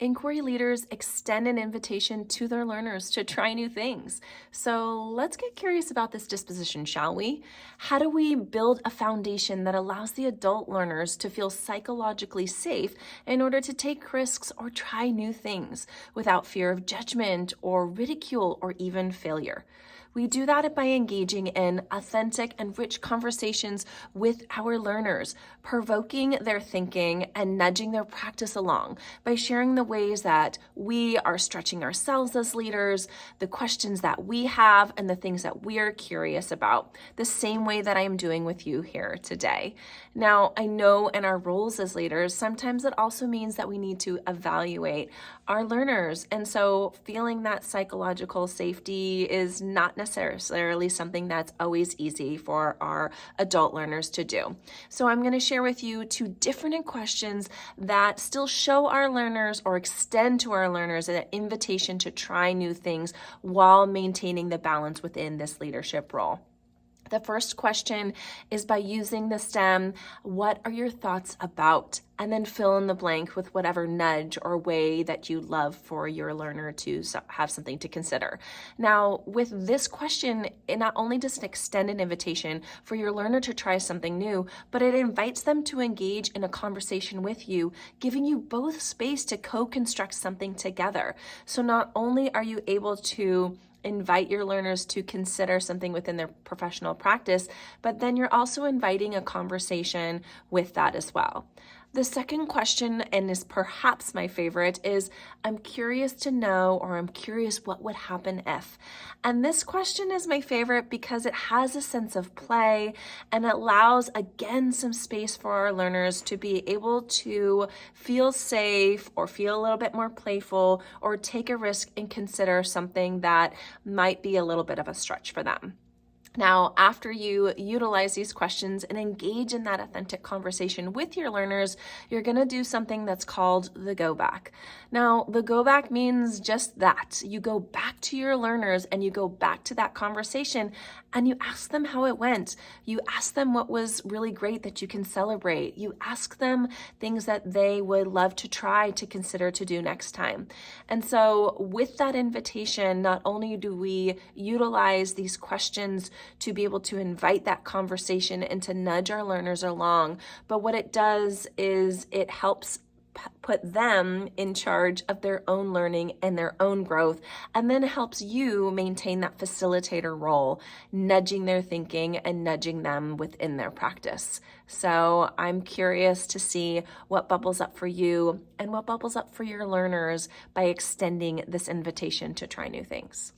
Inquiry leaders extend an invitation to their learners to try new things. So let's get curious about this disposition, shall we? How do we build a foundation that allows the adult learners to feel psychologically safe in order to take risks or try new things without fear of judgment or ridicule or even failure? We do that by engaging in authentic and rich conversations with our learners, provoking their thinking and nudging their practice along by sharing the ways that we are stretching ourselves as leaders, the questions that we have, and the things that we are curious about, the same way that I am doing with you here today. Now, I know in our roles as leaders, sometimes it also means that we need to evaluate our learners. And so feeling that psychological safety is not necessarily something that's always easy for our adult learners to do. So I'm going to share with you two different questions that still show our learners or extend to our learners an invitation to try new things while maintaining the balance within this leadership role. The first question is by using the STEM, what are your thoughts about? And then fill in the blank with whatever nudge or way that you love for your learner to have something to consider. Now, with this question, it not only does it extend an invitation for your learner to try something new, but it invites them to engage in a conversation with you, giving you both space to co-construct something together. So not only are you able to invite your learners to consider something within their professional practice, but then you're also inviting a conversation with that as well. The second question, and is perhaps my favorite, is I'm curious to know, or I'm curious what would happen if. And this question is my favorite because it has a sense of play and allows, again, some space for our learners to be able to feel safe or feel a little bit more playful or take a risk and consider something that might be a little bit of a stretch for them. Now, after you utilize these questions and engage in that authentic conversation with your learners, you're going to do something that's called the go back. Now, the go back means just that. You go back to your learners and you go back to that conversation and you ask them how it went. You ask them what was really great that you can celebrate. You ask them things that they would love to try to consider to do next time. And so with that invitation, not only do we utilize these questions to be able to invite that conversation and to nudge our learners along, but what it does is it helps put them in charge of their own learning and their own growth, and then helps you maintain that facilitator role, nudging their thinking and nudging them within their practice. So I'm curious to see what bubbles up for you and what bubbles up for your learners by extending this invitation to try new things.